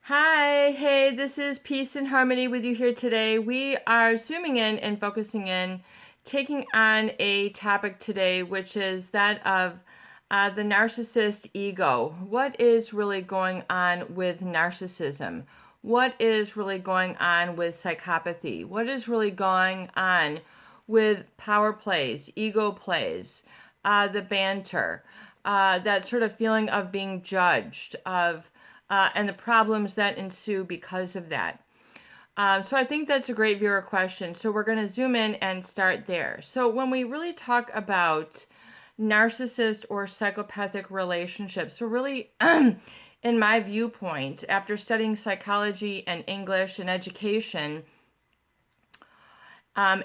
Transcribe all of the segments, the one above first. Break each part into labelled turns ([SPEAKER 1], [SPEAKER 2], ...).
[SPEAKER 1] Hi, hey, this is Peace and Harmony with you here today. We are zooming in and focusing in, taking on a topic today, which is that of the narcissist ego. What is really going on with narcissism? What is really going on with psychopathy? What is really going on with power plays, ego plays, the banter, that sort of feeling of being judged, and the problems that ensue because of that. So I think that's a great viewer question. So we're going to zoom in and start there. So when we really talk about narcissist or psychopathic relationships, so really, in my viewpoint, after studying psychology and English and education,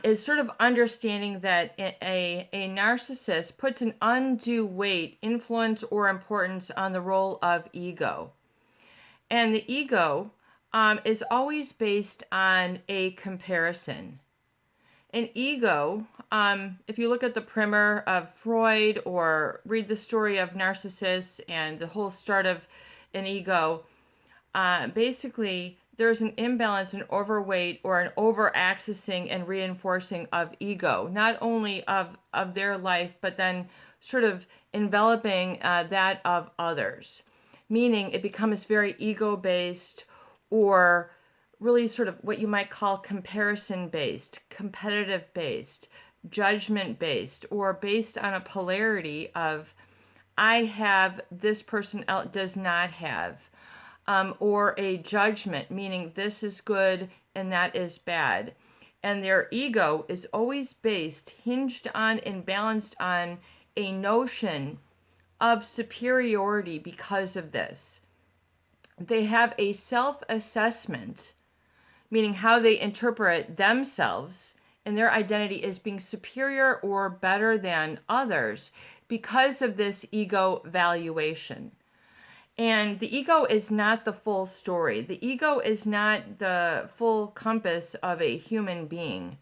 [SPEAKER 1] is sort of understanding that a narcissist puts an undue weight, influence, or importance on the role of ego. And the ego is always based on a comparison. An ego, if you look at the primer of Freud or read the story of Narcissus and the whole start of an ego, basically there's an imbalance, an overweight, or an over-accessing and reinforcing of ego, not only of their life, but then sort of enveloping that of others. Meaning it becomes very ego-based or really sort of what you might call comparison-based, competitive-based, judgment-based, or based on a polarity of I have, this person else does not have, or a judgment, meaning this is good and that is bad. And their ego is always based, hinged on and balanced on a notion of superiority because of this. They have a self-assessment, meaning how they interpret themselves and their identity as being superior or better than others because of this ego valuation. And the ego is not the full story. The ego is not the full compass of a human being.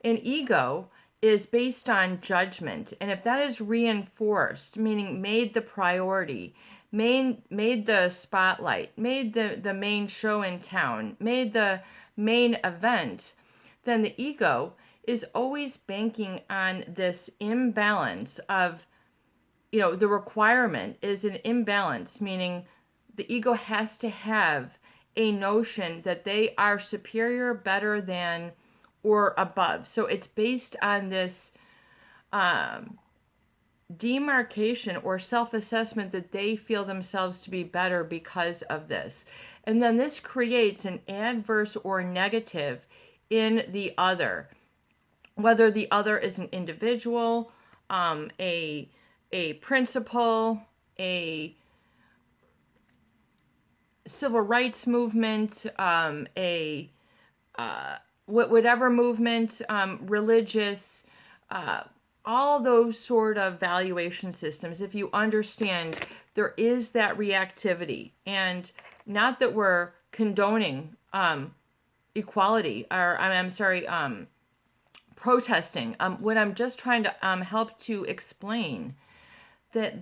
[SPEAKER 1] An ego is based on judgment. And if that is reinforced, meaning made the priority, made the spotlight, made the main show in town, made the main event, then the ego is always banking on this imbalance of, the requirement is an imbalance, meaning the ego has to have a notion that they are superior, better than, or above. So it's based on this demarcation or self-assessment that they feel themselves to be better because of this. And then this creates an adverse or negative in the other, whether the other is an individual, a principle, a civil rights movement, whatever movement, religious, all those sort of valuation systems. If you understand, there is that reactivity, and not that we're condoning equality, or I'm sorry, protesting. What I'm just trying to help to explain that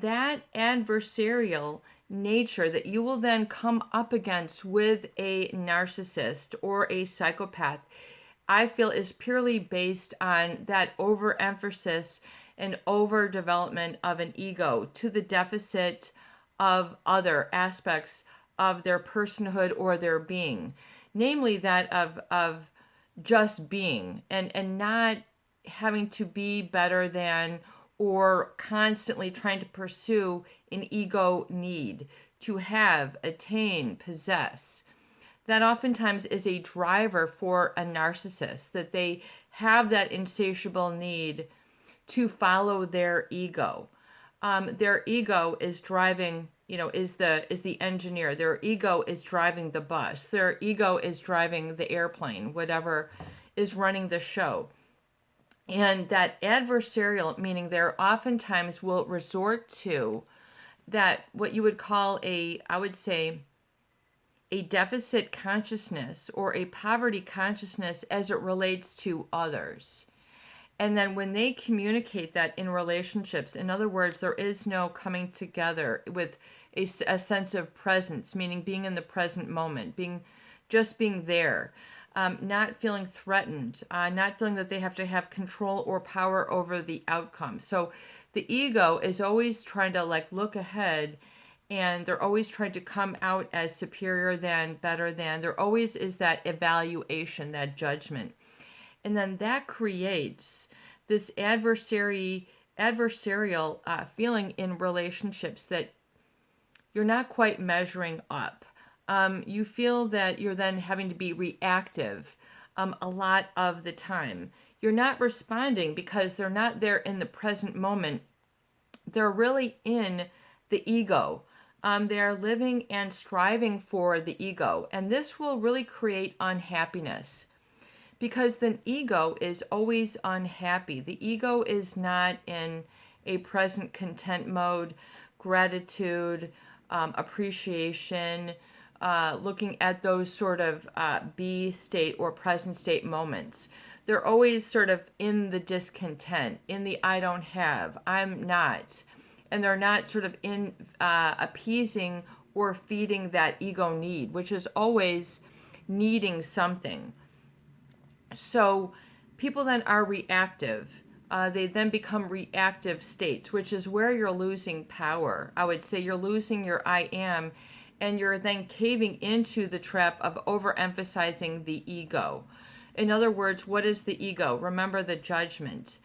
[SPEAKER 1] adversarial nature that you will then come up against with a narcissist or a psychopath, I feel is purely based on that overemphasis and overdevelopment of an ego to the deficit of other aspects of their personhood or their being, namely that of just being and not having to be better than or constantly trying to pursue an ego need to have, attain, possess. That oftentimes is a driver for a narcissist, that they have that insatiable need to follow their ego. Their ego is driving, is the engineer. Their ego is driving the bus. Their ego is driving the airplane, whatever is running the show. And that adversarial, meaning there oftentimes will resort to that, what you would call I would say, a deficit consciousness or a poverty consciousness as it relates to others. And then when they communicate that in relationships, in other words, there is no coming together with a sense of presence, meaning being in the present moment, being there, not feeling threatened, not feeling that they have to have control or power over the outcome. So the ego is always trying to like look ahead, and they're always trying to come out as superior than, better than. There always is that evaluation, that judgment. And then that creates this adversarial feeling in relationships that you're not quite measuring up. You feel that you're then having to be reactive a lot of the time. You're not responding because they're not there in the present moment. They're really in the ego. They are living and striving for the ego. And this will really create unhappiness, because the ego is always unhappy. The ego is not in a present content mode, gratitude, appreciation, looking at those sort of be state or present state moments. They're always sort of in the discontent, in the I don't have, I'm not. And they're not sort of in appeasing or feeding that ego need, which is always needing something. So people then are reactive. They then become reactive states, which is where you're losing power. I would say you're losing your I am, and you're then caving into the trap of overemphasizing the ego. In other words, what is the ego? Remember the judgment.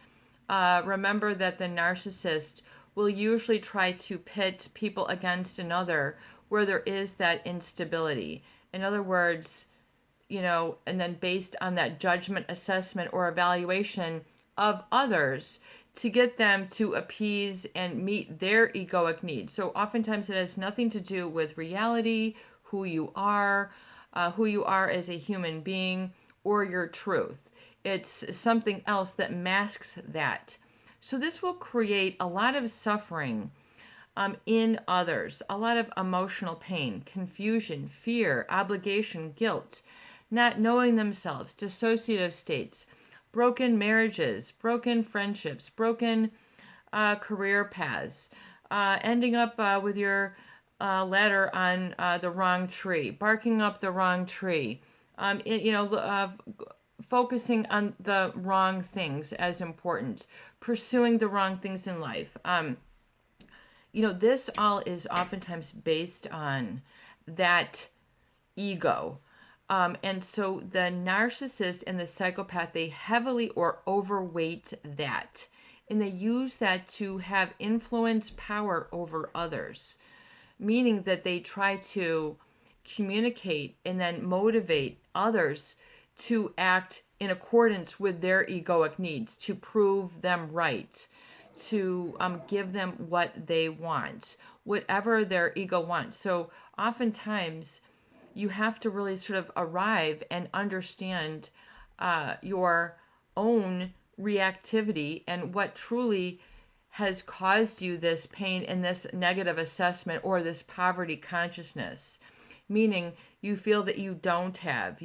[SPEAKER 1] Remember that the narcissist will usually try to pit people against another where there is that instability. In other words, and then based on that judgment, assessment, or evaluation of others to get them to appease and meet their egoic needs. So oftentimes it has nothing to do with reality, who you are as a human being, or your truth. It's something else that masks that. So this will create a lot of suffering in others, a lot of emotional pain, confusion, fear, obligation, guilt, not knowing themselves, dissociative states, broken marriages, broken friendships, broken career paths, ending up with your ladder on the wrong tree, barking up the wrong tree, focusing on the wrong things as important, pursuing the wrong things in life. This all is oftentimes based on that ego. And so the narcissist and the psychopath, they heavily or overweight that. And they use that to have influence, power over others. Meaning that they try to communicate and then motivate others to act in accordance with their egoic needs, to prove them right, to give them what they want, whatever their ego wants. So oftentimes you have to really sort of arrive and understand your own reactivity and what truly has caused you this pain and this negative assessment or this poverty consciousness. Meaning you feel that you don't have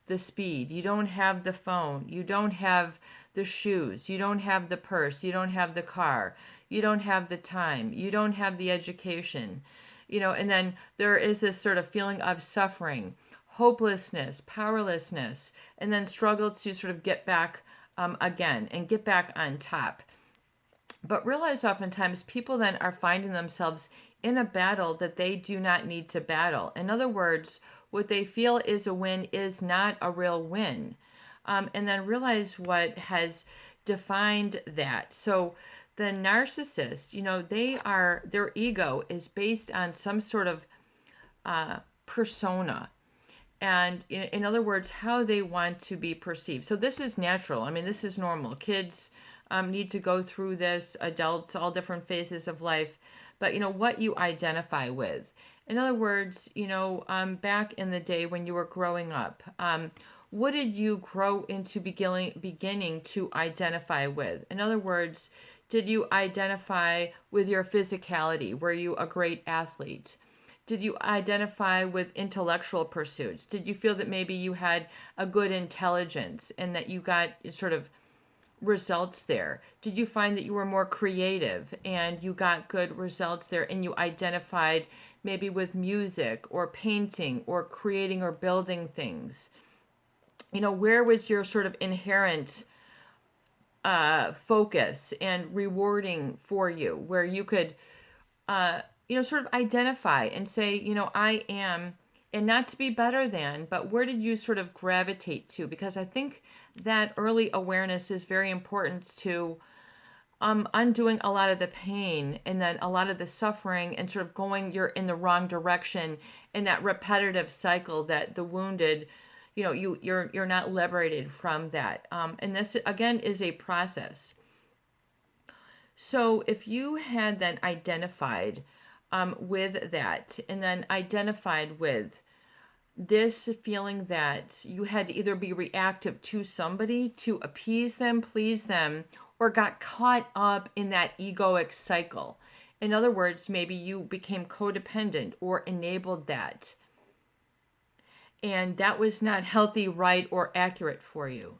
[SPEAKER 1] the speed, you don't have the phone, you don't have the shoes, you don't have the purse, you don't have the car, you don't have the time, you don't have the education. And then there is this sort of feeling of suffering, hopelessness, powerlessness, and then struggle to sort of get back again and get back on top. But realize oftentimes people then are finding themselves in a battle that they do not need to battle. In other words, what they feel is a win is not a real win. And then realize what has defined that. So the narcissist, their ego is based on some sort of persona. And in other words, how they want to be perceived. So this is natural. I mean, this is normal. Kids need to go through this, adults, all different phases of life. But, what you identify with. In other words, back in the day when you were growing up, what did you grow into beginning to identify with? In other words, did you identify with your physicality? Were you a great athlete? Did you identify with intellectual pursuits? Did you feel that maybe you had a good intelligence and that you got sort of results there? Did you find that you were more creative and you got good results there, and you identified maybe with music or painting or creating or building things? Where was your sort of inherent focus and rewarding for you, where you could, sort of identify and say, I am, and not to be better than, but where did you sort of gravitate to? Because I think that early awareness is very important to undoing a lot of the pain and then a lot of the suffering, and sort of going you're in the wrong direction in that repetitive cycle that the wounded, you're not liberated from that. And this again is a process. So if you had then identified with that, and then identified with this feeling that you had to either be reactive to somebody to appease them, please them, or got caught up in that egoic cycle. In other words, maybe you became codependent or enabled that, and that was not healthy, right, or accurate for you.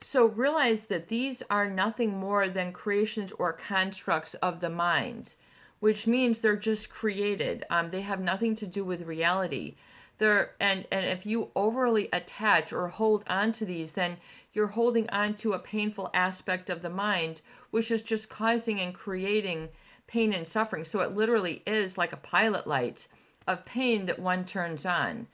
[SPEAKER 1] So realize that these are nothing more than creations or constructs of the mind, which means they're just created. They have nothing to do with reality. And if you overly attach or hold on to these, then you're holding on to a painful aspect of the mind, which is just causing and creating pain and suffering. So it literally is like a pilot light of pain that one turns on.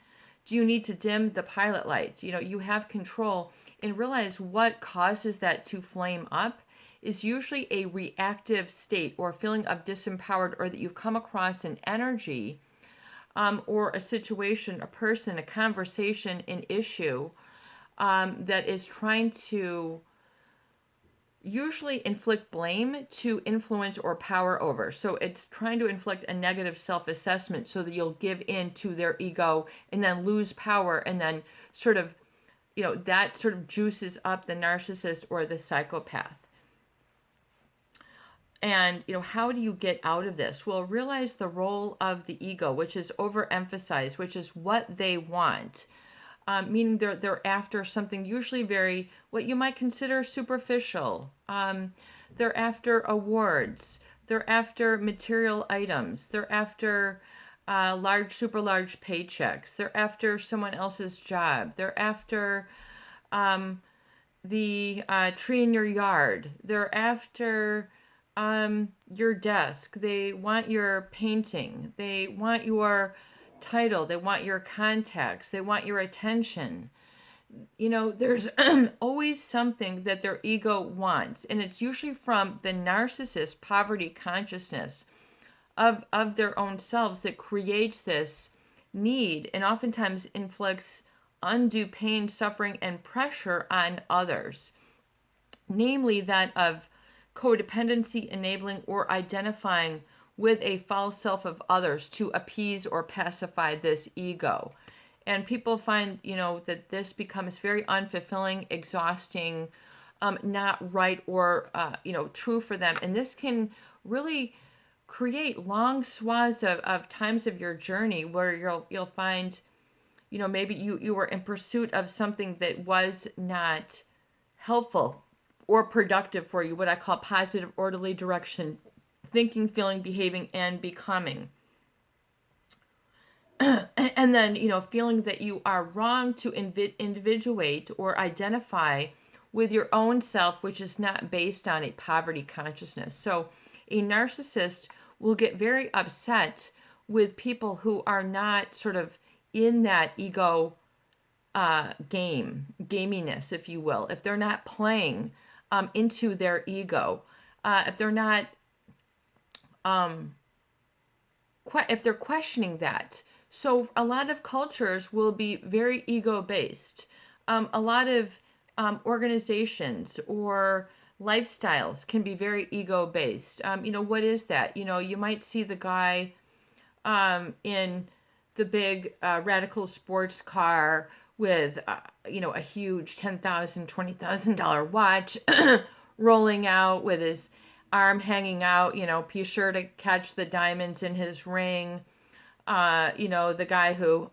[SPEAKER 1] Do you need to dim the pilot lights? You have control, and realize what causes that to flame up is usually a reactive state or feeling of disempowered, or that you've come across an energy or a situation, a person, a conversation, an issue that is trying to usually inflict blame to influence or power over. So it's trying to inflict a negative self-assessment so that you'll give in to their ego and then lose power, and then sort of, that sort of juices up the narcissist or the psychopath. And, how do you get out of this? Well, realize the role of the ego, which is overemphasized, which is what they want. Meaning they're after something usually very, what you might consider superficial. They're after awards. They're after material items. They're after super large paychecks. They're after someone else's job. They're after the tree in your yard. They're after your desk. They want your painting. They want your title. They want your contacts. They want your attention. There's always something that their ego wants, and it's usually from the narcissist poverty consciousness of their own selves that creates this need, and oftentimes inflicts undue pain, suffering, and pressure on others, namely that of codependency, enabling, or identifying with a false self of others to appease or pacify this ego. And people find, that this becomes very unfulfilling, exhausting, not right or, true for them. And this can really create long swaths of times of your journey where you'll find, maybe you were in pursuit of something that was not helpful or productive for you, what I call positive, orderly direction, thinking, feeling, behaving, and becoming. And then, feeling that you are wrong to individuate or identify with your own self, which is not based on a poverty consciousness. So a narcissist will get very upset with people who are not sort of in that ego gaminess, if you will. If they're not playing into their ego, if they're not, if they're questioning that. So a lot of cultures will be very ego-based. A lot of organizations or lifestyles can be very ego-based. What is that? You might see the guy in the big radical sports car with, a huge $10,000, $20,000 watch rolling out with his arm hanging out, be sure to catch the diamonds in his ring. The guy who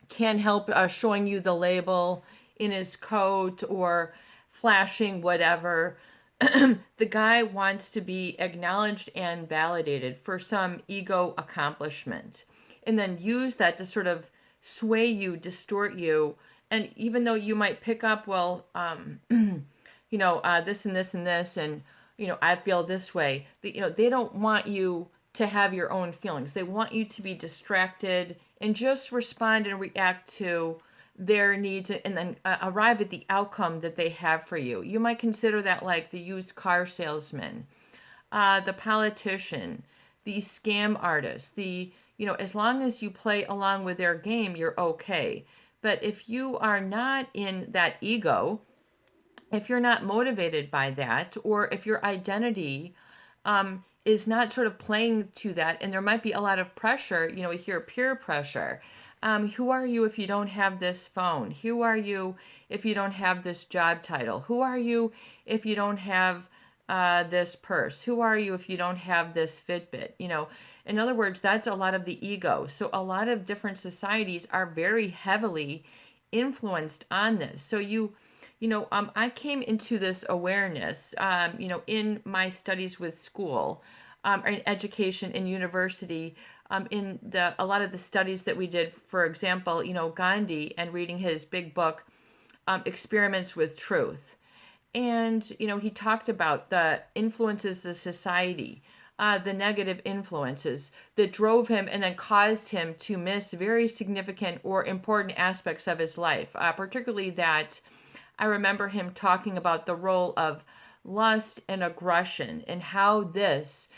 [SPEAKER 1] can't help showing you the label in his coat, or flashing, whatever. The guy wants to be acknowledged and validated for some ego accomplishment, and then use that to sort of sway you, distort you. And even though you might pick up, well, this and this and this, and, I feel this way, they don't want you to have your own feelings. They want you to be distracted and just respond and react to their needs, and then arrive at the outcome that they have for you. You might consider that like the used car salesman, the politician, the scam artist, as long as you play along with their game, you're okay. But if you are not in that ego, if you're not motivated by that, or if your identity is not sort of playing to that, and there might be a lot of pressure, we hear peer pressure. Who are you if you don't have this phone? Who are you if you don't have this job title? Who are you if you don't have this purse? Who are you if you don't have this Fitbit? In other words, that's a lot of the ego. So a lot of different societies are very heavily influenced on this. So I came into this awareness, in my studies with school, in education in university, in a lot of the studies that we did, for example, Gandhi, and reading his big book, Experiments with Truth. And, he talked about the influences of society, the negative influences that drove him and then caused him to miss very significant or important aspects of his life, particularly that I remember him talking about the role of lust and aggression, and how this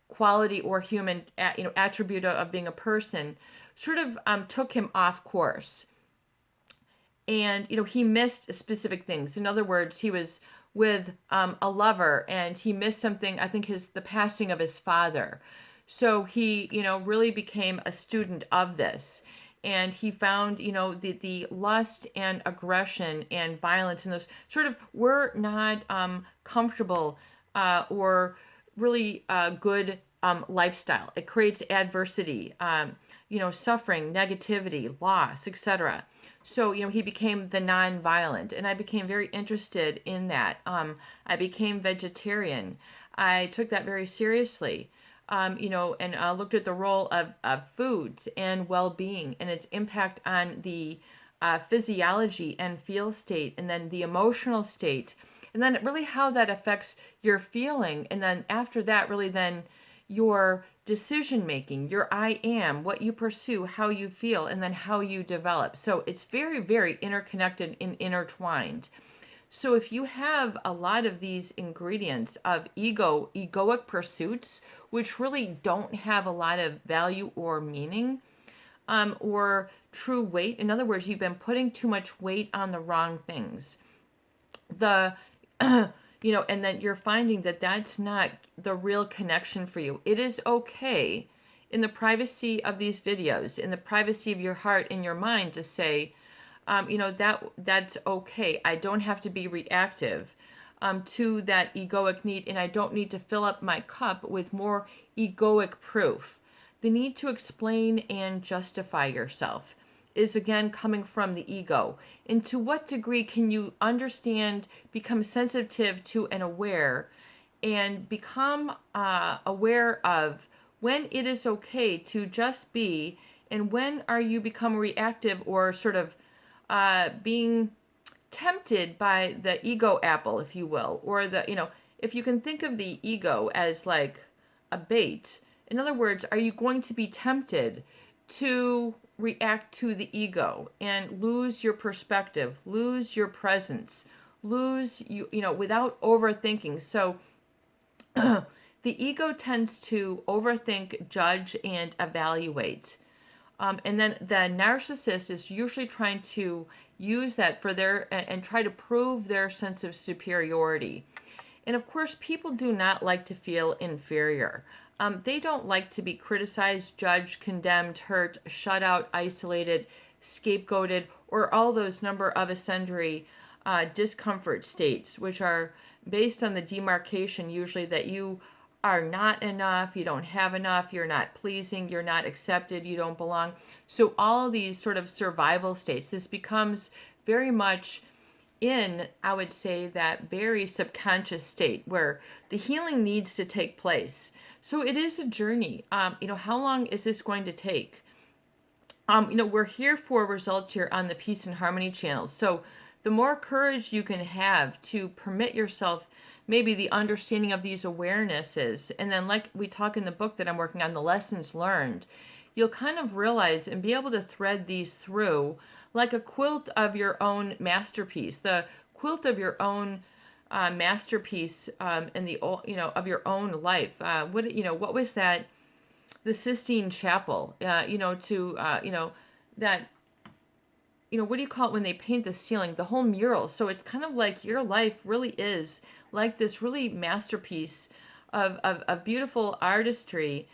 [SPEAKER 1] quality or human attribute of being a person sort of took him off course. And he missed specific things. In other words, he was with a lover, and he missed something, I think the passing of his father. So he really became a student of this, and he found the lust and aggression and violence and those sort of were not comfortable or really good lifestyle. It creates adversity, suffering, negativity, loss, etc. So, he became the non-violent, and I became very interested in that. I became vegetarian. I took that very seriously, and looked at the role of foods and well-being and its impact on the physiology and feel state, and then the emotional state, and then really how that affects your feeling. And then after that, really then your decision making, your I am, what you pursue, how you feel, and then how you develop. So it's very, very interconnected and intertwined. So if you have a lot of these ingredients of egoic pursuits, which really don't have a lot of value or meaning, or true weight, in other words, you've been putting too much weight on the wrong things. And then you're finding that that's not the real connection for you. It is okay in the privacy of these videos, in the privacy of your heart and your mind, to say, that's okay. I don't have to be reactive to that egoic need, and I don't need to fill up my cup with more egoic proof. The need to explain and justify yourself is again coming from the ego. And to what degree can you understand, become sensitive to and aware, and become aware of when it is okay to just be, and when are you become reactive or sort of being tempted by the ego apple, if you will, or if you can think of the ego as like a bait. In other words, are you going to be tempted to react to the ego and lose your perspective, lose your presence, lose without overthinking? So the ego tends to overthink, judge, and evaluate. And then the narcissist is usually trying to use that for and try to prove their sense of superiority. And of course, people do not like to feel inferior. They don't like to be criticized, judged, condemned, hurt, shut out, isolated, scapegoated, or all those number of sundry discomfort states, which are based on the demarcation usually that you are not enough, you don't have enough, you're not pleasing, you're not accepted, you don't belong. So all of these sort of survival states, this becomes very much in, I would say, that very subconscious state where the healing needs to take place. So it is a journey. How long is this going to take? We're here for results here on the Peace and Harmony channel. So the more courage you can have to permit yourself maybe the understanding of these awarenesses, and then like we talk in the book that I'm working on, the lessons learned, you'll kind of realize and be able to thread these through like a quilt of your own masterpiece, the quilt of your own masterpiece in the of your own life. What was that? The Sistine Chapel. That what do you call it when they paint the ceiling? The whole mural. So it's kind of like your life really is like this really masterpiece of beautiful artistry.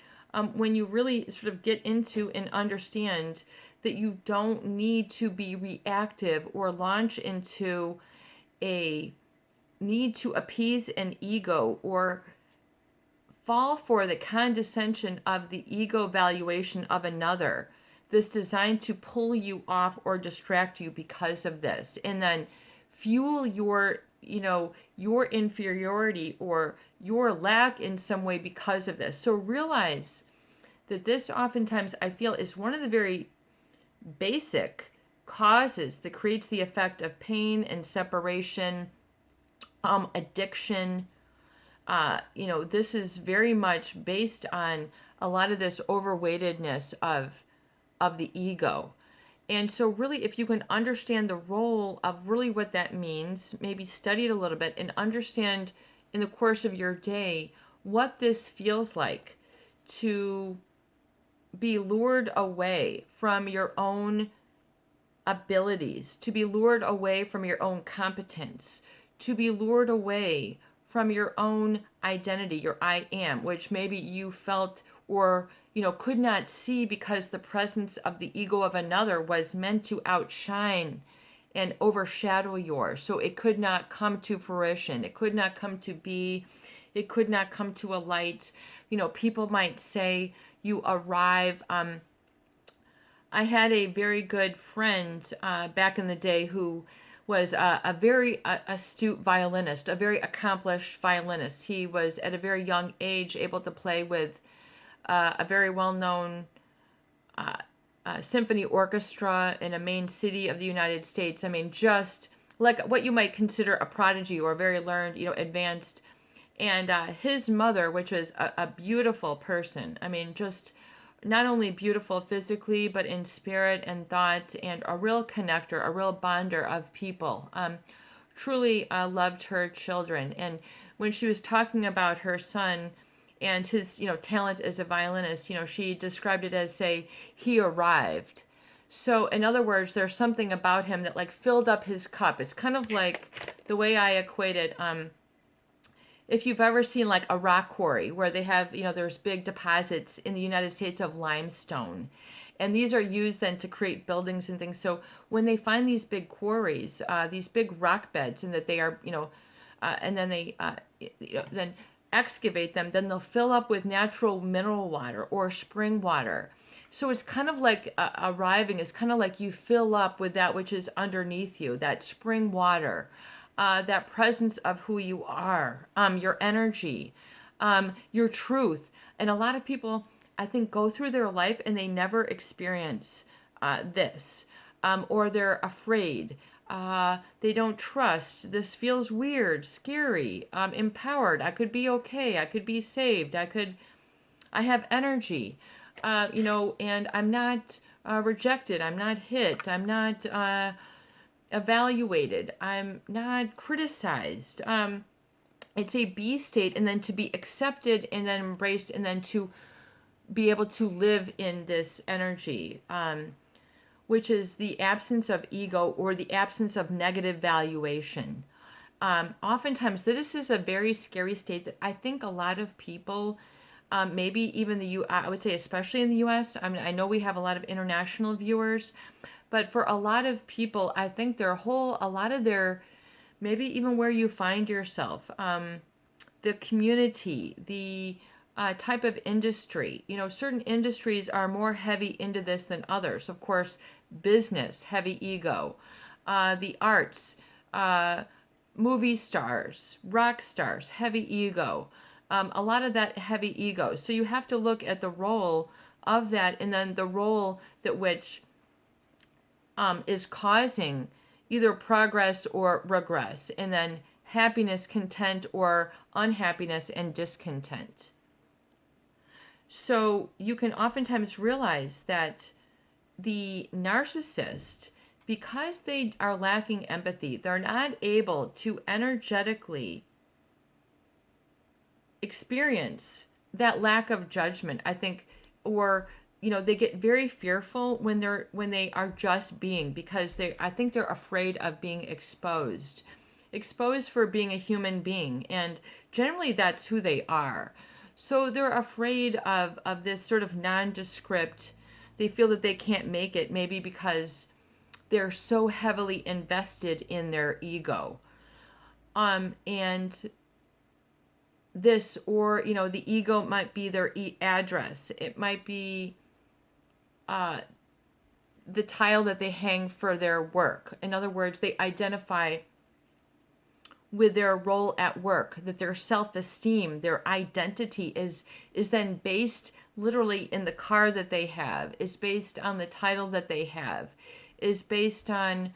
[SPEAKER 1] When you really sort of get into and understand that you don't need to be reactive or launch into a need to appease an ego or fall for the condescension of the ego valuation of another that's designed to pull you off or distract you because of this, and then fuel your inferiority or your lack in some way because of this. So realize that this oftentimes I feel is one of the very basic causes that creates the effect of pain and separation, addiction. This is very much based on a lot of this overweightedness of the ego. And so really, if you can understand the role of really what that means, maybe study it a little bit and understand in the course of your day what this feels like to be lured away from your own abilities, to be lured away from your own competence, to be lured away from your own identity, your I am, which maybe you felt or could not see because the presence of the ego of another was meant to outshine and overshadow yours. So it could not come to fruition. It could not come to be. It could not come to a light. People might say you arrive. I had a very good friend back in the day who was a very astute violinist, a very accomplished violinist. He was at a very young age able to play with a very well-known symphony orchestra in a main city of the United States. I mean, just like what you might consider a prodigy or very learned, advanced. And his mother, which was a beautiful person, I mean, just not only beautiful physically, but in spirit and thought, and a real connector, a real bonder of people. Truly loved her children. And when she was talking about her son and his, talent as a violinist, she described it as, say, he arrived. So in other words, there's something about him that like filled up his cup. It's kind of like the way I equate it. If you've ever seen like a rock quarry where they have, there's big deposits in the United States of limestone, and these are used then to create buildings and things. So when they find these big quarries, these big rock beds, and that they are, and then they, then excavate them, then they'll fill up with natural mineral water or spring water. So it's kind of like arriving. It's kind of like you fill up with that which is underneath you, that spring water. That presence of who you are, your energy, your truth. And a lot of people, I think, go through their life and they never experience this, or they're afraid. They don't trust. This feels weird, scary, empowered. I could be okay. I could be saved. I have energy, and I'm not rejected. I'm not hit. I'm not evaluated. I'm not criticized. It's a be state, and then to be accepted and then embraced, and then to be able to live in this energy, which is the absence of ego or the absence of negative valuation. Oftentimes, this is a very scary state that I think a lot of people, maybe even I would say especially in the U.S., I mean, I know we have a lot of international viewers, but for a lot of people, I think a lot of their, maybe even where you find yourself, the community, the type of industry, certain industries are more heavy into this than others. Of course, business, heavy ego, the arts, movie stars, rock stars, heavy ego, a lot of that heavy ego. So you have to look at the role of that, and then the role that which is causing either progress or regress, and then happiness, content, or unhappiness and discontent. So you can oftentimes realize that the narcissist, because they are lacking empathy, they're not able to energetically experience that lack of judgment, I think, or they get very fearful when they are just being, because I think they're afraid of being exposed for being a human being, and generally that's who they are. So they're afraid of this sort of nondescript. They feel that they can't make it, maybe because they're so heavily invested in their ego. And this, or, the ego might be their address. It might be the tile that they hang for their work. In other words, they identify with their role at work, that their self-esteem, their identity is then based literally in the car that they have, is based on the title that they have, is based on,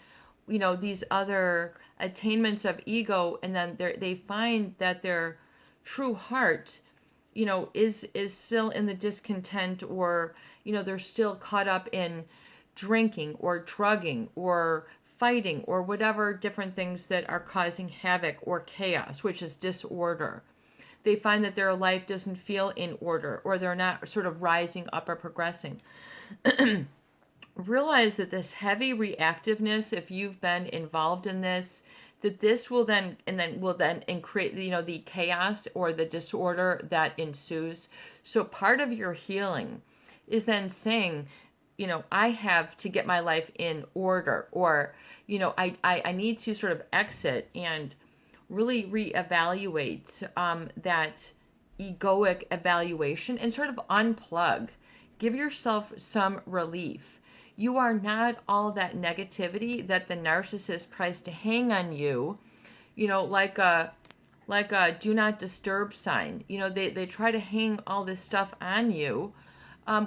[SPEAKER 1] these other attainments of ego, and then they find that their true heart, is still in the discontent, or, they're still caught up in drinking or drugging or fighting or whatever different things that are causing havoc or chaos, which is disorder. They find that their life doesn't feel in order, or they're not sort of rising up or progressing. Realize that this heavy reactiveness, if you've been involved in this, that this will then create the chaos or the disorder that ensues. So part of your healing is then saying, I have to get my life in order, or, I need to sort of exit and really reevaluate that egoic evaluation and sort of unplug. Give yourself some relief. You are not all that negativity that the narcissist tries to hang on you, like a do not disturb sign. They try to hang all this stuff on you,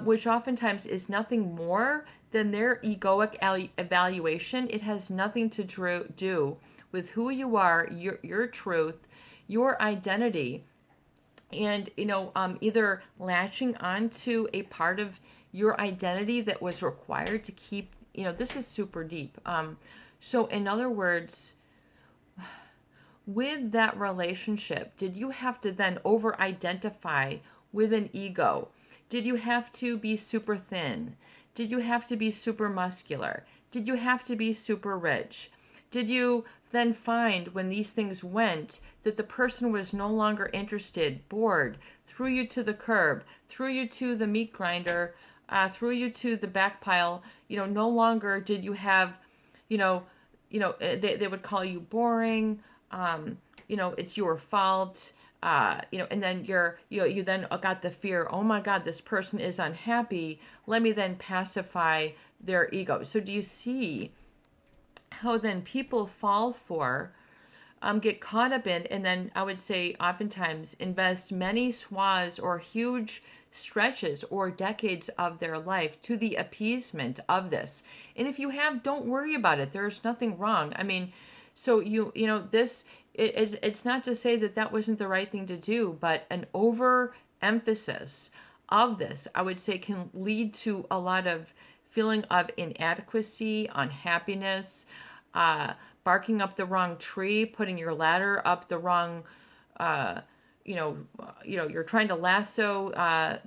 [SPEAKER 1] which oftentimes is nothing more than their egoic evaluation. It has nothing to do with who you are, your truth, your identity, and either latching onto a part of your identity that was required to keep. This is super deep. So in other words, with that relationship, did you have to then over-identify with an ego? Did you have to be super thin? Did you have to be super muscular? Did you have to be super rich? Did you then find, when these things went, that the person was no longer interested, bored, threw you to the curb, threw you to the meat grinder, threw you to the back pile? No longer did you have, they would call you boring. It's your fault. And then you then got the fear, oh my God, this person is unhappy. Let me then pacify their ego. So do you see how then people fall for, get caught up in, and then I would say oftentimes invest many swaths or huge stretches or decades of their life to the appeasement of this. And if you have, don't worry about it. There's nothing wrong. I mean, so this it's not to say that wasn't the right thing to do, but an overemphasis of this, I would say, can lead to a lot of feeling of inadequacy, unhappiness, barking up the wrong tree, putting your ladder up the wrong, you're trying to lasso,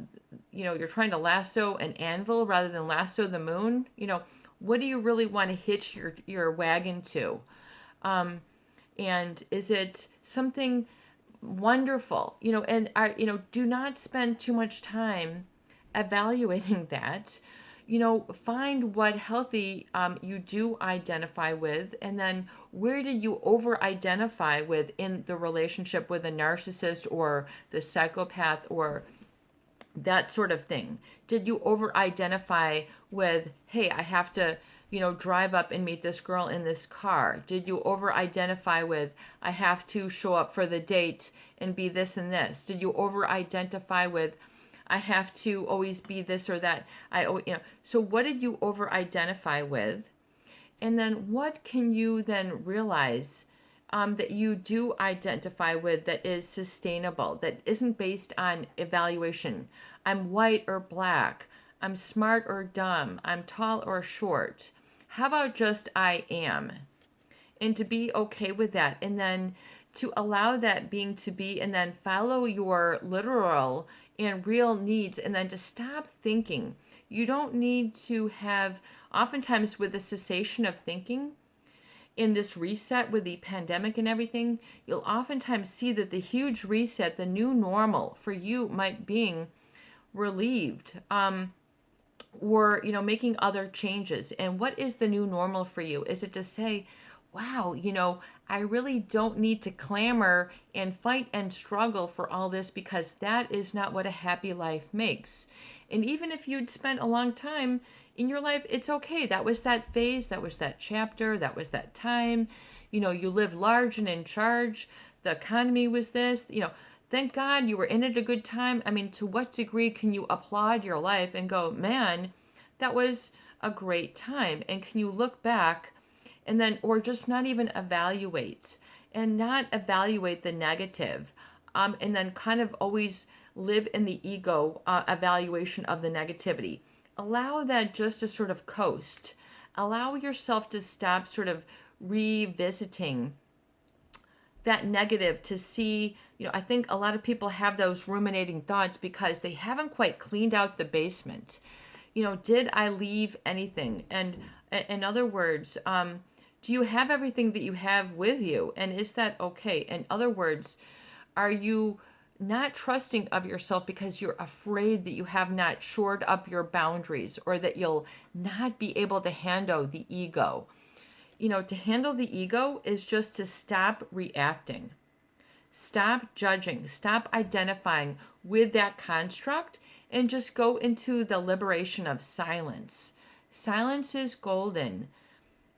[SPEAKER 1] you're trying to lasso an anvil rather than lasso the moon. What do you really want to hitch your wagon to? And is it something wonderful? Do not spend too much time evaluating that. Find what healthy you do identify with, and then where did you over-identify with in the relationship with a narcissist or the psychopath or that sort of thing? Did you over-identify with, hey, I have to, drive up and meet this girl in this car? Did you over identify with, I have to show up for the date and be this and this? Did you over identify with, I have to always be this or that? So what did you over identify with? And then what can you then realize that you do identify with that is sustainable, that isn't based on evaluation? I'm white or black. I'm smart or dumb. I'm tall or short. How about just I am? And to be okay with that. And then to allow that being to be, and then follow your literal and real needs, and then to stop thinking. You don't need to have, oftentimes with the cessation of thinking, in this reset with the pandemic and everything, you'll oftentimes see that the huge reset, the new normal for you might being relieved, or making other changes. And what is the new normal for you? Is it to say, wow, I really don't need to clamor and fight and struggle for all this, because that is not what a happy life makes. And even if you'd spent a long time in your life, it's okay. That was that phase, that was that chapter, that was that time. You lived large and in charge. The economy was this, thank God you were in it a good time. I mean, to what degree can you applaud your life and go, man, that was a great time? And can you look back and then, or just not even evaluate, and not evaluate the negative, and then kind of always live in the ego evaluation of the negativity. Allow that just to sort of coast. Allow yourself to stop sort of revisiting that negative, to see, I think a lot of people have those ruminating thoughts because they haven't quite cleaned out the basement. Did I leave anything? And in other words, do you have everything that you have with you? And is that okay? In other words, are you not trusting of yourself because you're afraid that you have not shored up your boundaries, or that you'll not be able to handle the ego? To handle the ego is just to stop reacting, stop judging, stop identifying with that construct, and just go into the liberation of silence. Silence is golden.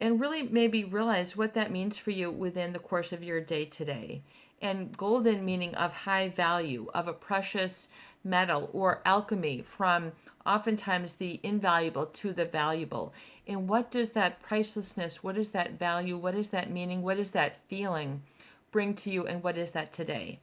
[SPEAKER 1] And really maybe realize what that means for you within the course of your day today. And golden meaning of high value, of a precious metal, or alchemy, from oftentimes the invaluable to the valuable. And what does that pricelessness, what is that value, what is that meaning, what is that feeling bring to you, and what is that today?